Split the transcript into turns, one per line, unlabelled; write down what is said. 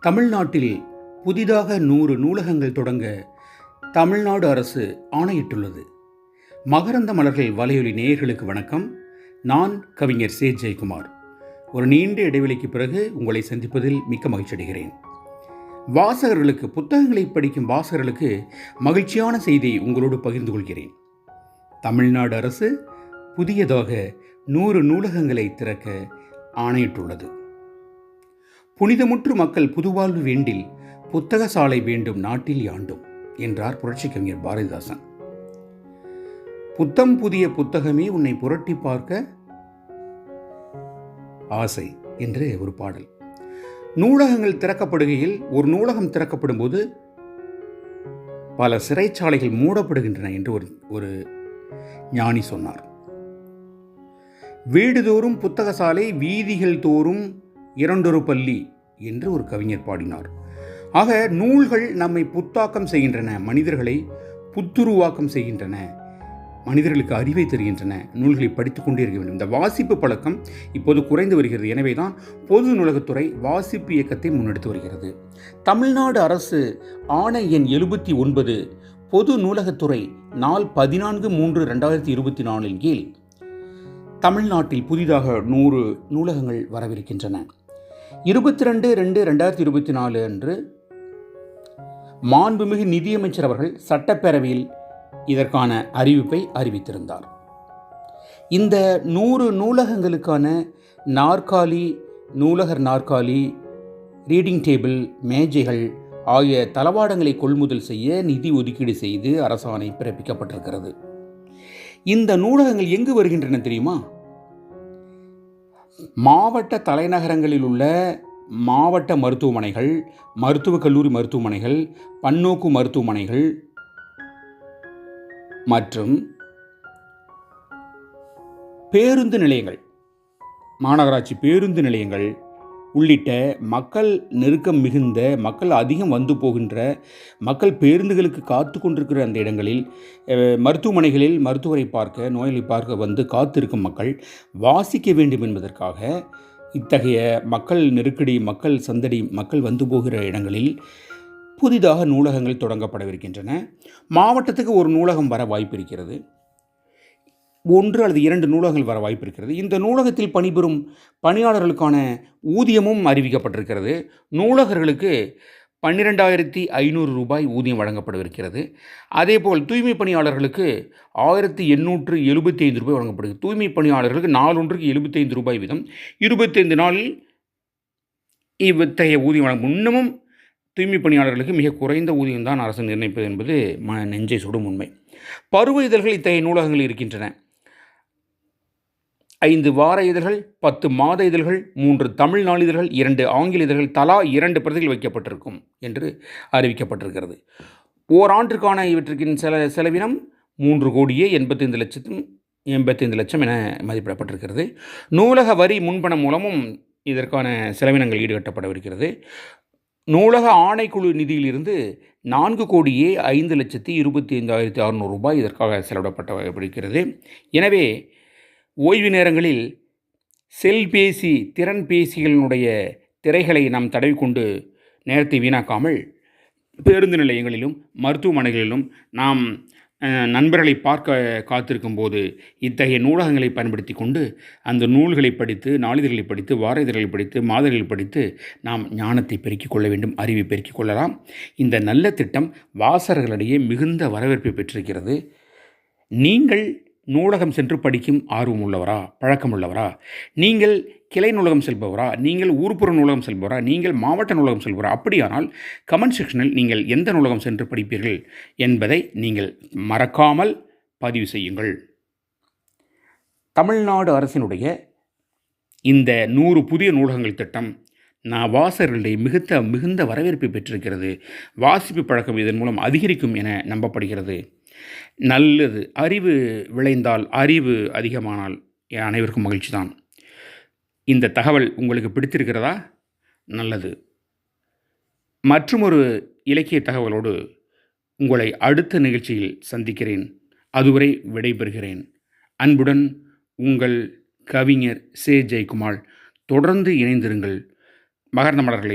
தமிழ்நாட்டில் புதிதாக 100 நூலகங்கள் தொடங்க தமிழ்நாடு அரசு ஆணையிட்டுள்ளது. மகரந்த மலர்கள் வலையொலி நேயர்களுக்கு வணக்கம். நான் கவிஞர் சே. ஜெயக்குமார். ஒரு நீண்ட இடைவெளிக்கு பிறகு உங்களை சந்திப்பதில் மிக்க மகிழ்ச்சி அடைகிறேன். வாசகர்களுக்கு, புத்தகங்களை படிக்கும் வாசகர்களுக்கு மகிழ்ச்சியான செய்தியை உங்களோடு பகிர்ந்து கொள்கிறேன். தமிழ்நாடு அரசு புதியதாக 100 நூலகங்களை திறக்க ஆணையிட்டுள்ளது. புனிதமுற்று மக்கள் புதுவாழ்வு வேண்டில் புத்தக சாலை வேண்டும் நாட்டில் யாண்டும் என்றார் புரட்சி கவிஞர் பாரதிதாசன். புத்தம் புதிய புத்தகமே உன்னை புரட்டி பார்க்க ஆசை என்று ஒரு பாடல். நூலகங்கள் திறக்கப்படுகையில், ஒரு நூலகம் திறக்கப்படும் போது பல சிறைச்சாலைகள் மூடப்படுகின்றன என்று ஒரு ஞானி சொன்னார். வீடுதோறும் புத்தக சாலை, வீதிகள் தோறும் இரண்டொரு பள்ளி என்று ஒரு கவிஞர் பாடினார். ஆக நூல்கள் நம்மை புத்தாக்கம் செய்கின்றன, மனிதர்களை புத்துருவாக்கம் செய்கின்றன, மனிதர்களுக்கு அறிவை தருகின்றன. நூல்களை படித்துக் கொண்டே இருக்க வேண்டும். இந்த வாசிப்பு பழக்கம் இப்போது குறைந்து வருகிறது. எனவேதான் பொது நூலகத்துறை வாசிப்பு இயக்கத்தை முன்னெடுத்து வருகிறது. தமிழ்நாடு அரசு ஆணை எண் 79 பொது நூலகத்துறை நாள் 14/3/2024 கீழ் தமிழ்நாட்டில் புதிதாக 100 நூலகங்கள் வரவிருக்கின்றன. 22/2/2024 அன்று மாண்புமிகு நிதியமைச்சர் அவர்கள் சட்டப்பேரவையில் இதற்கான அறிவிப்பை அறிவித்திருந்தார். இந்த 100 நூலகங்களுக்கான நாற்காலி, நூலகர் நாற்காலி, ரீடிங் டேபிள், மேஜைகள் ஆகிய தளவாடங்களை கொள்முதல் செய்ய நிதி ஒதுக்கீடு செய்து அரசாணை பிறப்பிக்கப்பட்டிருக்கிறது. இந்த நூலகங்கள் எங்கு வருகின்றன தெரியுமா? மாவட்ட தலைநகரங்களில் உள்ள மாவட்ட மருத்துவமனைகள், மருத்துவக் கல்லூரி மருத்துவமனைகள், பன்னோக்கு மருத்துவமனைகள் மற்றும் பேருந்து நிலையங்கள், மாநகராட்சி பேருந்து நிலையங்கள் உள்ளிட்ட மக்கள் நெருக்கம் மிகுந்த, மக்கள் அதிகம் வந்து போகின்ற, மக்கள் பேருந்துகளுக்கு காத்து கொண்டிருக்கிற அந்த இடங்களில், மருத்துவமனைகளில் மருத்துவரை பார்க்க, நோயாளி பார்க்க வந்து காத்திருக்கும் மக்கள் வாசிக்க வேண்டும் என்பதற்காக இத்தகைய மக்கள் நெருக்கடி, மக்கள் சந்தடி, மக்கள் வந்து போகிற இடங்களில் புதிதாக நூலகங்கள் தொடங்கப்படவிருக்கின்றன. மாவட்டத்துக்கு ஒரு நூலகம் வர வாய்ப்பு இருக்கிறது. 1 அல்லது 2 நூலகங்கள் வர வாய்ப்பு இருக்கிறது. இந்த நூலகத்தில் பணிபுரியும் பணியாளர்களுக்கான ஊதியமும் அறிவிக்கப்பட்டிருக்கிறது. நூலகர்களுக்கு 12,500 ரூபாய் ஊதியம் வழங்கப்படவிருக்கிறது. அதேபோல் தூய்மை பணியாளர்களுக்கு 1,875 ரூபாய் வழங்கப்படுகிறது. தூய்மை பணியாளர்களுக்கு நாளொன்றுக்கு 75 ரூபாய் வீதம் 25 நாளில் இத்தகைய ஊதியம் வழங்கும். இன்னமும் தூய்மை பணியாளர்களுக்கு மிக குறைந்த ஊதியம் தான் அரசு நிர்ணயிப்பது என்பது நெஞ்சை சுடும் உண்மை. பருவ இதழ்கள் இத்தகைய நூலகங்கள் இருக்கின்றன. 5 வார இதழ்கள், 10 மாத இதழ்கள், 3 தமிழ் நாளிதழ்கள், 2 ஆங்கில இதழ்கள், தலா 2 பிரதிகள் வைக்கப்பட்டிருக்கும் என்று அறிவிக்கப்பட்டிருக்கிறது. ஓராண்டிற்கான இவற்றின் செலவினம் 3,85,00,000 என மதிப்பிடப்பட்டிருக்கிறது. நூலக வரி முன்பணம் மூலமும் இதற்கான செலவினங்கள் ஈடுகட்டப்படவிருக்கிறது. நூலக ஆணைக்குழு நிதியிலிருந்து 4,05,25,600 ரூபாய் இதற்காக செலவிடப்பட்டிருக்கிறது. எனவே ஓய்வு நேரங்களில் செல்பேசி, திறன்பேசிகளினுடைய திரைகளை நாம் தடவிக்கொண்டு நேரத்தை வீணாக்காமல் பேருந்து நிலையங்களிலும் மருத்துவமனைகளிலும் நாம் நண்பர்களை பார்க்க காத்திருக்கும் போது இத்தகைய நூலகங்களை பயன்படுத்தி கொண்டு அந்த நூல்களை படித்து, நாளிதழ்களை படித்து, வார இதழ்களை படித்து, மாதங்களை படித்து நாம் ஞானத்தை பெருக்கிக் கொள்ள வேண்டும், அறிவை பெருக்கிக் கொள்ளலாம். இந்த நல்ல திட்டம் வாசகர்களிடையே மிகுந்த வரவேற்பை பெற்றிருக்கிறது. நீங்கள் நூலகம் சென்று படிக்கும் ஆர்வம் உள்ளவரா, பழக்கம் உள்ளவரா? நீங்கள் கிளை நூலகம் செல்பவரா? நீங்கள் ஊர்ப்புற நூலகம் செல்பவரா? நீங்கள் மாவட்ட நூலகம் செல்பவரா? அப்படியானால் கமெண்ட் செக்ஷனில் நீங்கள் எந்த நூலகம் சென்று படிப்பீர்கள் என்பதை நீங்கள் மறக்காமல் பதிவு செய்யுங்கள். தமிழ்நாடு அரசினுடைய இந்த 100 புதிய நூலகங்கள் திட்டம் வாசகர்களிடையே மிகுந்த வரவேற்பை பெற்றிருக்கிறது. வாசிப்பு பழக்கம் இதன் மூலம் அதிகரிக்கும் என நம்பப்படுகிறது. நல்லது. அறிவு விளைந்தால், அறிவு அதிகமானால் அனைவருக்கும் மகிழ்ச்சி தான். இந்த தகவல் உங்களுக்கு பிடித்திருக்கிறதா? நல்லது. மற்றுமொரு இலக்கிய தகவலோடு உங்களை அடுத்த நிகழ்ச்சியில் சந்திக்கிறேன். அதுவரை விடைபெறுகிறேன். அன்புடன் உங்கள் கவிஞர் சே. ஜெயக்குமார். தொடர்ந்து இணைந்திருங்கள். மகரந்த மலர்களை